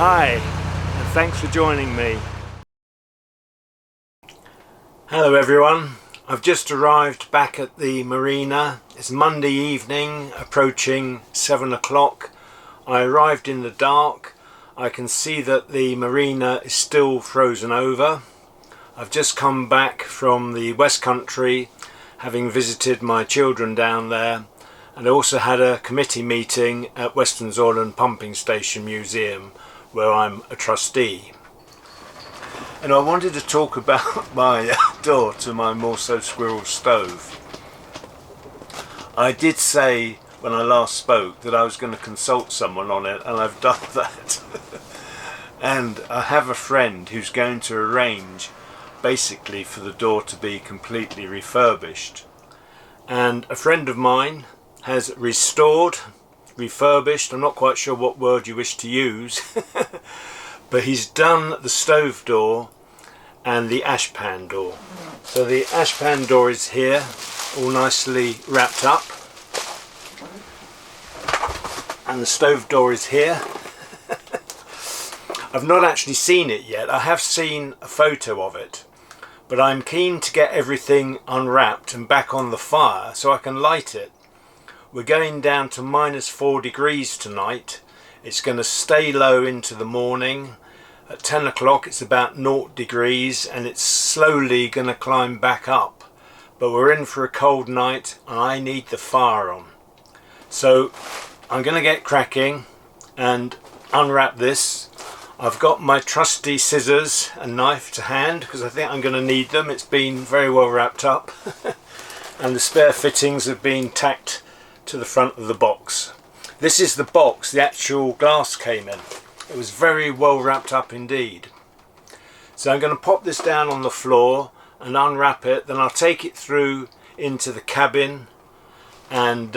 Hi, and thanks for joining me. Hello everyone, I've just arrived back at the marina. It's Monday evening, approaching 7 o'clock. I arrived in the dark. I can see that the marina is still frozen over. I've just come back from the West Country, having visited my children down there, and I also had a committee meeting at Weston's Pumping Station Museum, where I'm a trustee. And I wanted to talk about my door to my Morso Squirrel stove. I did say when I last spoke that I was going to consult someone on it, and I've done that. And I have a friend who's going to arrange basically for the door to be completely refurbished. And a friend of mine has refurbished, I'm not quite sure what word you wish to use, but he's done the stove door and the ashpan door. So the ashpan door is here, all nicely wrapped up, and the stove door is here. I've not actually seen it yet. I have seen a photo of it, but I'm keen to get everything unwrapped and back on the fire so I can light it. We're going down to -4 degrees tonight. It's going to stay low into the morning. At 10 o'clock it's about 0 degrees, and it's slowly going to climb back up. But we're in for a cold night and I need the fire on. So I'm going to get cracking and unwrap this. I've got my trusty scissors and knife to hand because I think I'm going to need them. It's been very well wrapped up. And the spare fittings have been tacked to the front of the box. This is the box the actual glass came in. It was very well wrapped up indeed. So I'm going to pop this down on the floor and unwrap it, then I'll take it through into the cabin and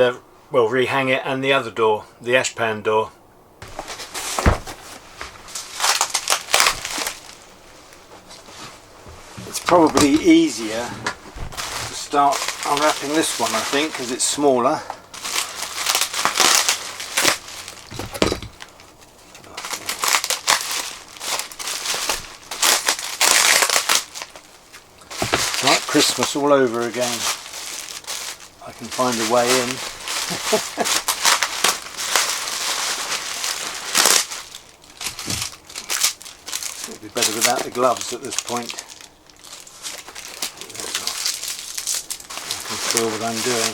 well, rehang it, and the other door, the ashpan door. It's probably easier to start unwrapping this one, I think, because it's smaller. Like Christmas all over again. I can find a way in. It'd be better without the gloves at this point. I can feel what I'm doing.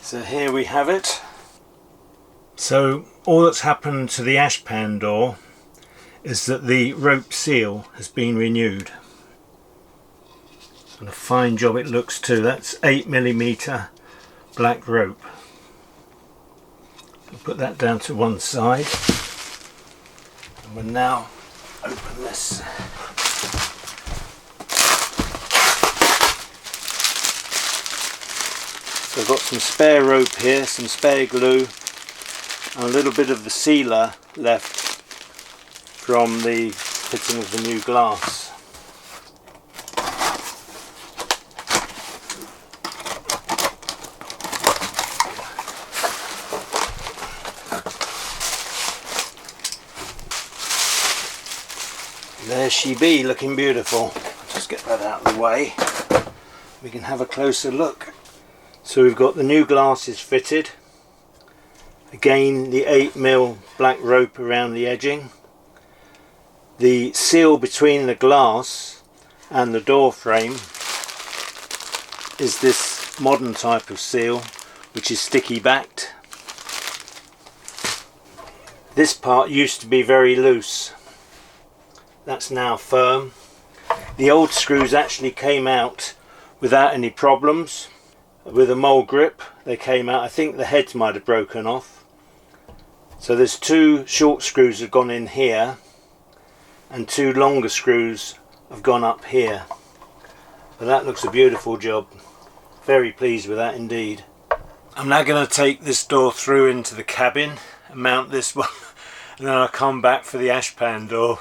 So here we have it. So all that's happened to the ashpan door is that the rope seal has been renewed. And a fine job it looks too. That's 8mm black rope. I'll put that down to one side. And we'll now open this. So I've got some spare rope here, some spare glue, and a little bit of the sealer left from the fitting of the new glass. There she be, looking beautiful. Just get that out of the way. We can have a closer look. So we've got the new glasses fitted. Again, the 8mm black rope around the edging. The seal between the glass and the door frame is this modern type of seal, which is sticky backed. This part used to be very loose. That's now firm. The old screws actually came out without any problems. With a mole grip they came out. I think the heads might have broken off. So there's 2 short screws have gone in here and 2 longer screws have gone up here. But that looks a beautiful job. Very pleased with that indeed. I'm now going to take this door through into the cabin and mount this one, and then I'll come back for the ashpan door.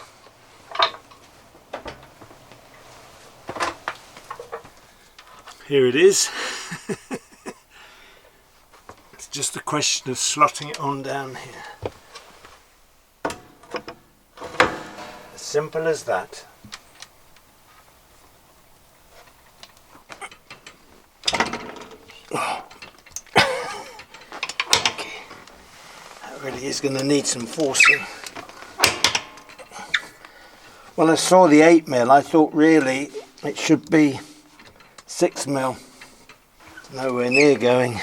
Here it is. It's just a question of slotting it on down here. As simple as that. Okay. That really is going to need some forcing. When I saw the 8mm, I thought really it should be 6mm. Nowhere near going.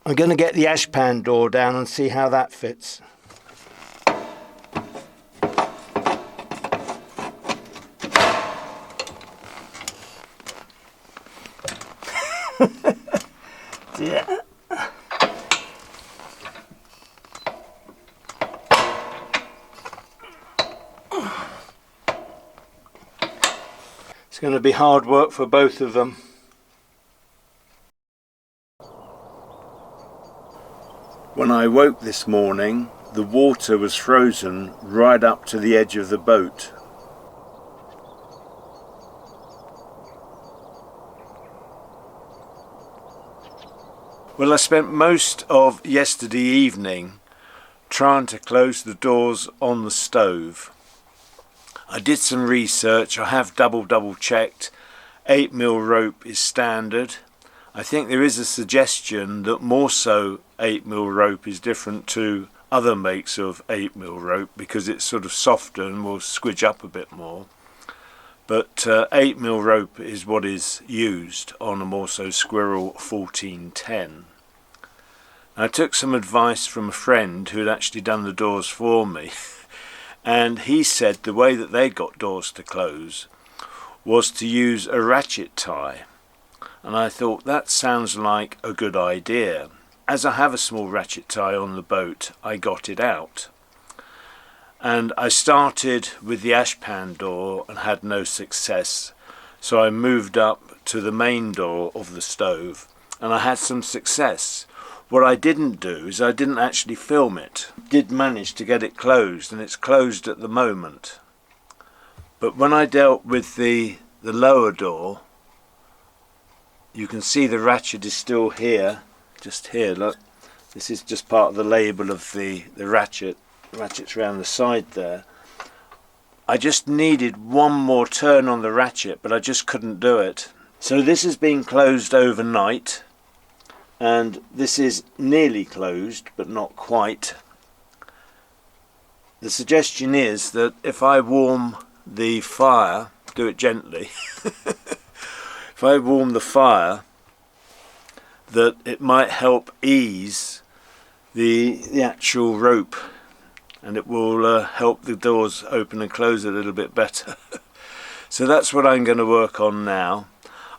I'm going to get the ashpan door down and see how that fits. Yeah. It's going to be hard work for both of them. When I woke this morning, the water was frozen right up to the edge of the boat. Well, I spent most of yesterday evening trying to close the doors on the stove. I did some research. I have double checked. 8mm rope is standard. I think there is a suggestion that Morso 8mm rope is different to other makes of 8mm rope because it's sort of softer and will squidge up a bit more. But 8mm rope is what is used on a Morso Squirrel 1410. I took some advice from a friend who had actually done the doors for me, and he said the way that they got doors to close was to use a ratchet tie. And I thought that sounds like a good idea. As I have a small ratchet tie on the boat, I got it out. And I started with the ashpan door and had no success. So I moved up to the main door of the stove and I had some success. What I didn't do is I didn't actually film it. Did manage to get it closed, and it's closed at the moment. But when I dealt with the lower door, you can see the ratchet is still here, just here, look. This is just part of the label of the ratchet. The ratchet's around the side there. I just needed one more turn on the ratchet, but I just couldn't do it. So this has been closed overnight, and this is nearly closed, but not quite. The suggestion is that if I warm the fire, do it gently, if I warm the fire, that it might help ease the actual rope, and it will help the doors open and close a little bit better. So that's what I'm going to work on now.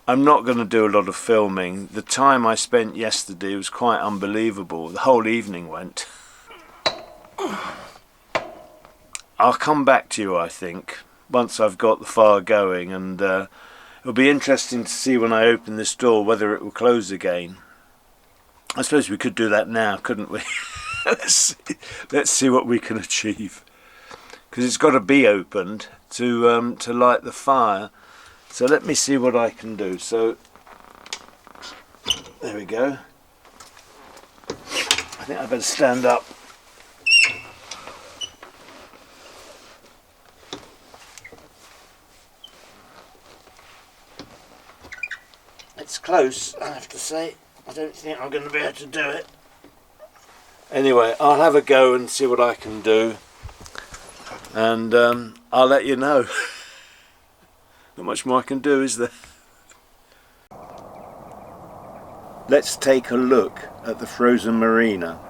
I'm not going to do a lot of filming. The time I spent yesterday was quite unbelievable. The whole evening went. I'll come back to you, I think, once I've got the fire going, and it'll be interesting to see when I open this door whether it will close again. I suppose we could do that now, couldn't we? Let's see what we can achieve, because it's got to be opened to light the fire. So let me see what I can do. So there we go. I think I better stand up. It's close, I have to say. I don't think I'm going to be able to do it. Anyway, I'll have a go and see what I can do, and I'll let you know. Not much more I can do, is there? Let's take a look at the frozen marina.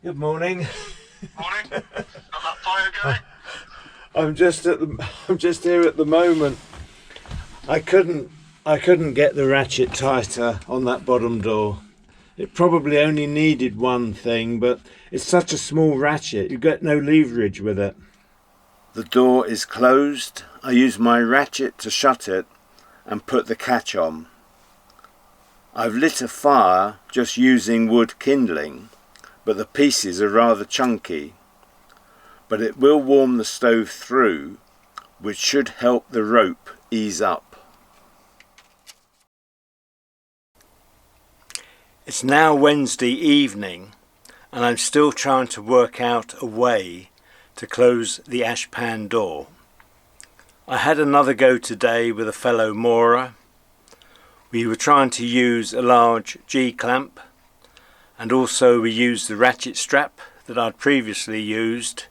Good morning. Morning. Got that fire going? I'm just here at the moment. I couldn't get the ratchet tighter on that bottom door. It probably only needed one thing, but it's such a small ratchet, you get no leverage with it. The door is closed. I use my ratchet to shut it and put the catch on. I've lit a fire just using wood kindling, but the pieces are rather chunky. But it will warm the stove through, which should help the rope ease up. It's now Wednesday evening, and I'm still trying to work out a way to close the ashpan door. I had another go today with a fellow moorer. We were trying to use a large G-clamp, and also we used the ratchet strap that I'd previously used,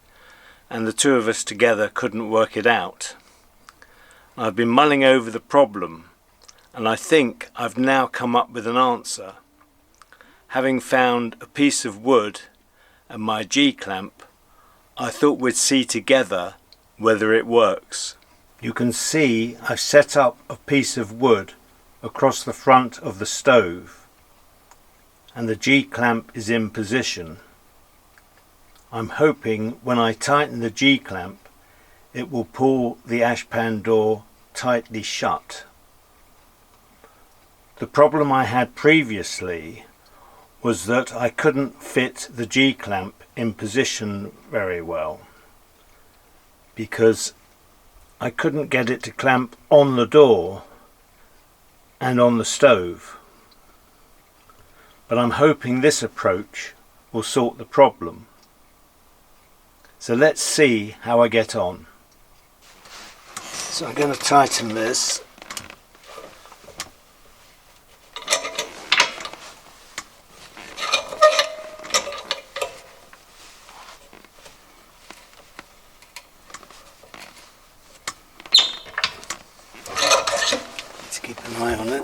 and the two of us together couldn't work it out. I've been mulling over the problem, and I think I've now come up with an answer. Having found a piece of wood and my G-clamp, I thought we'd see together whether it works. You can see I've set up a piece of wood across the front of the stove, and the G-clamp is in position. I'm hoping when I tighten the G-clamp it will pull the ashpan door tightly shut. The problem I had previously was that I couldn't fit the G-clamp in position very well because I couldn't get it to clamp on the door and on the stove. But I'm hoping this approach will sort the problem. So let's see how I get on. So I'm going to tighten this. Let's keep an eye on it.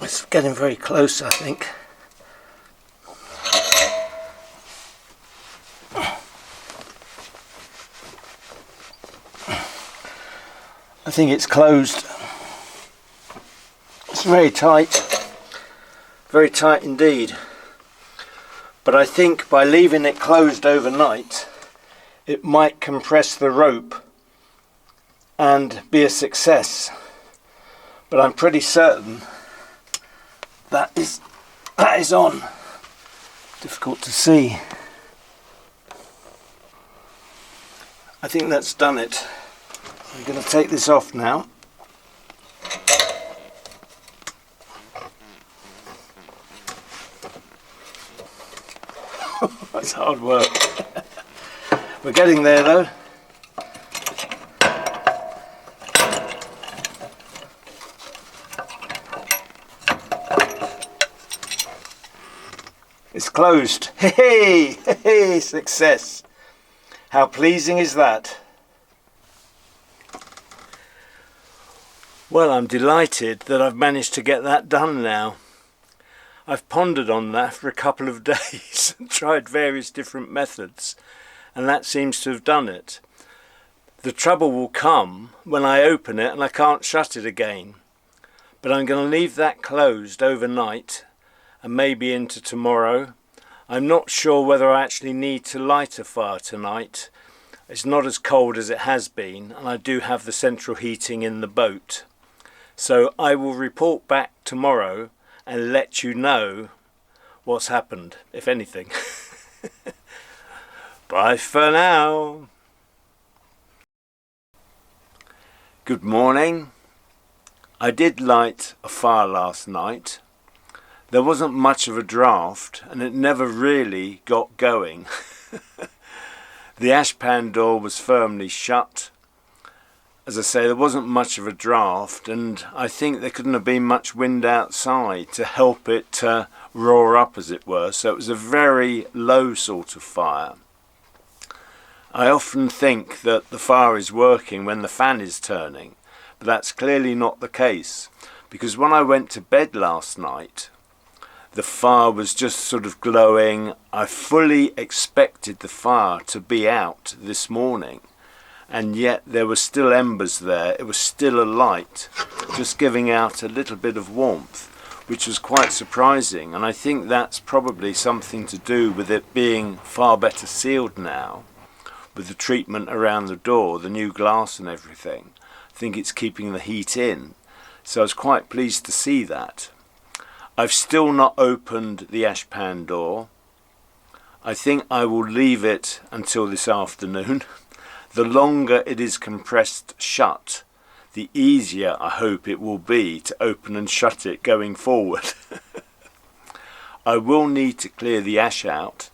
It's getting very close, I think. I think it's closed. It's very tight indeed. But I think by leaving it closed overnight, it might compress the rope and be a success. But I'm pretty certain that is on. Difficult to see. I think that's done it. I'm going to take this off now. That's hard work. We're getting there though. It's closed. Hey, hey, success. How pleasing is that? Well, I'm delighted that I've managed to get that done now. I've pondered on that for a couple of days and tried various different methods, and that seems to have done it. The trouble will come when I open it and I can't shut it again. But I'm going to leave that closed overnight and maybe into tomorrow. I'm not sure whether I actually need to light a fire tonight. It's not as cold as it has been, and I do have the central heating in the boat. So I will report back tomorrow and let you know what's happened, if anything. Bye for now. Good morning. I did light a fire last night. There wasn't much of a draft and it never really got going. The ashpan door was firmly shut. As I say, there wasn't much of a draft, and I think there couldn't have been much wind outside to help it roar up, as it were, so it was a very low sort of fire. I often think that the fire is working when the fan is turning, but that's clearly not the case, because when I went to bed last night, the fire was just sort of glowing. I fully expected the fire to be out this morning, and yet there were still embers there. It was still alight, just giving out a little bit of warmth, which was quite surprising, and I think that's probably something to do with it being far better sealed now, with the treatment around the door, the new glass and everything. I think it's keeping the heat in, so I was quite pleased to see that. I've still not opened the ashpan door. I think I will leave it until this afternoon. The longer it is compressed shut, the easier I hope it will be to open and shut it going forward. I will need to clear the ash out.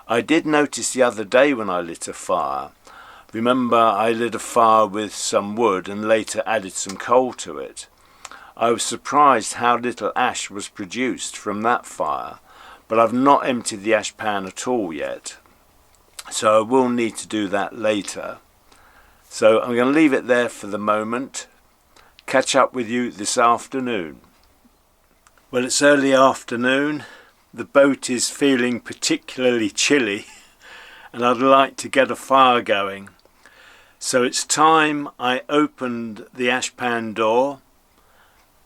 I did notice the other day when I lit a fire. Remember, I lit a fire with some wood and later added some coal to it. I was surprised how little ash was produced from that fire, but I've not emptied the ash pan at all yet, so I will need to do that later. So I'm going to leave it there for the moment. Catch up with you this afternoon. Well, it's early afternoon. The boat is feeling particularly chilly, and I'd like to get a fire going. So it's time I opened the ashpan door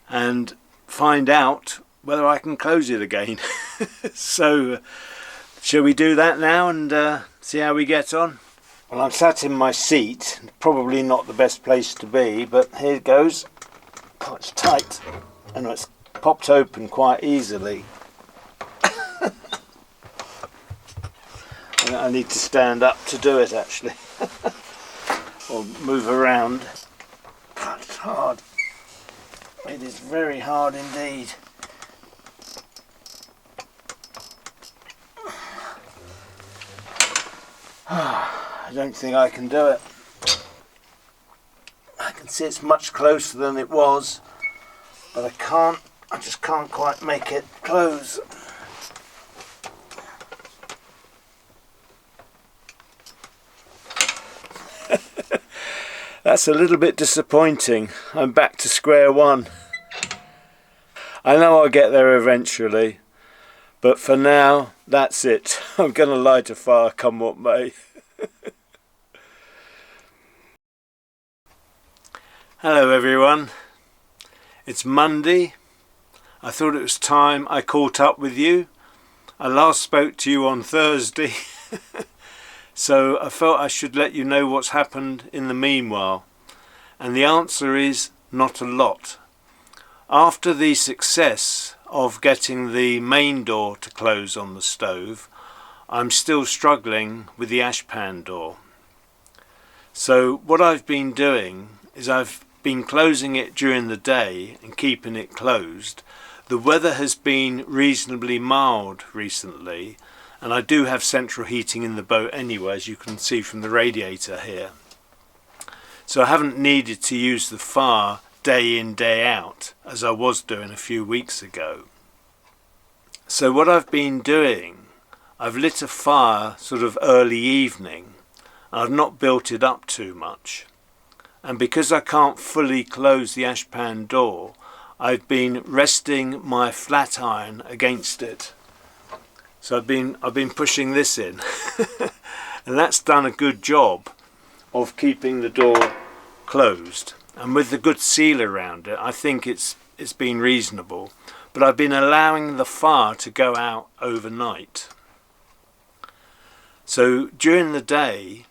and find out whether I can close it again. So shall we do that now and see how we get on? Well, I'm sat in my seat, probably not the best place to be, but here it goes. Oh, it's tight, and it's popped open quite easily. I need to stand up to do it, actually, or move around. God, it's hard. It is very hard indeed. I don't think I can do it. I can see it's much closer than it was, but I just can't quite make it close. That's a little bit disappointing. I'm back to square one. I know I'll get there eventually, but for now, that's it. I'm going to light a fire come what may. Hello everyone. It's Monday. I thought it was time I caught up with you. I last spoke to you on Thursday. So I felt I should let you know what's happened in the meanwhile. And the answer is not a lot. After the success of getting the main door to close on the stove, I'm still struggling with the ashpan door. So what I've been doing is I've been closing it during the day and keeping it closed. The weather has been reasonably mild recently, and I do have central heating in the boat anyway, as you can see from the radiator here. So I haven't needed to use the fire day in, day out, as I was doing a few weeks ago. So what I've been doing, I've lit a fire sort of early evening. I've not built it up too much. And because I can't fully close the ashpan door, I've been resting my flat iron against it. So I've been pushing this in, and that's done a good job of keeping the door closed. And with the good seal around it, I think it's been reasonable. But I've been allowing the fire to go out overnight. So during the day,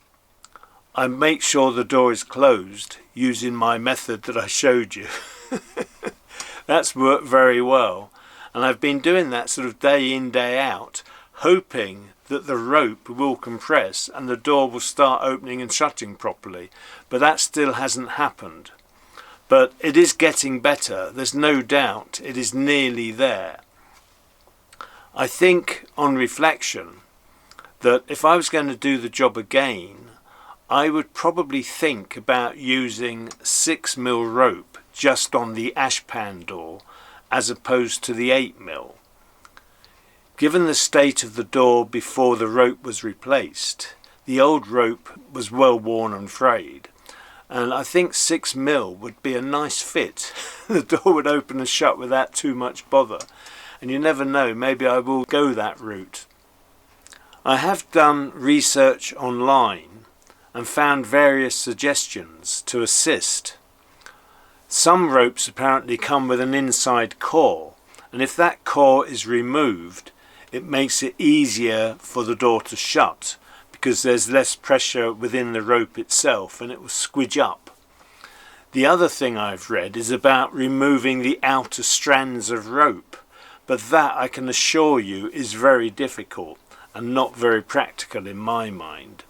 I make sure the door is closed using my method that I showed you. That's worked very well. And I've been doing that sort of day in, day out, hoping that the rope will compress and the door will start opening and shutting properly. But that still hasn't happened. But it is getting better. There's no doubt it is nearly there. I think on reflection that if I was going to do the job again, I would probably think about using 6mm rope just on the ashpan door, as opposed to the 8mm. Given the state of the door before the rope was replaced, the old rope was well worn and frayed, and I think 6mm would be a nice fit. The door would open and shut without too much bother, and you never know, maybe I will go that route. I have done research online and found various suggestions to assist. Some ropes apparently come with an inside core, and if that core is removed, it makes it easier for the door to shut, because there's less pressure within the rope itself and it will squidge up. The other thing I've read is about removing the outer strands of rope, but that, I can assure you, is very difficult and not very practical in my mind.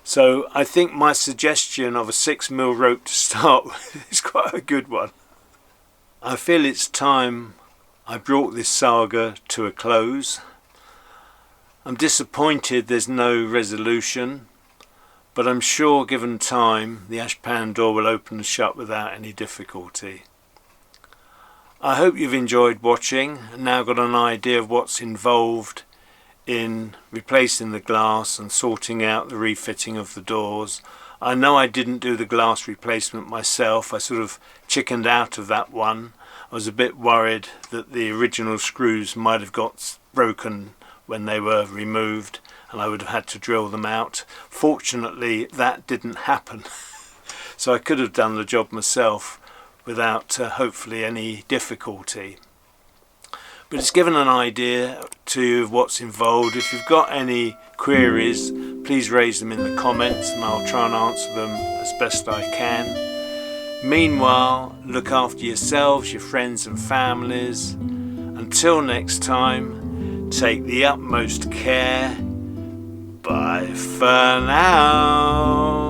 So I think my suggestion of a 6mm rope to start with is quite a good one. I feel it's time I brought this saga to a close. I'm disappointed there's no resolution, but I'm sure given time the ashpan door will open and shut without any difficulty. I hope you've enjoyed watching and now got an idea of what's involved in replacing the glass and sorting out the refitting of the doors. I know I didn't do the glass replacement myself. I sort of chickened out of that one. I was a bit worried that the original screws might have got broken when they were removed and I would have had to drill them out. Fortunately, that didn't happen. So I could have done the job myself without hopefully any difficulty. But it's given an idea to you of what's involved. If you've got any queries, please raise them in the comments and I'll try and answer them as best I can. Meanwhile, look after yourselves, your friends and families. Until next time, take the utmost care. Bye for now.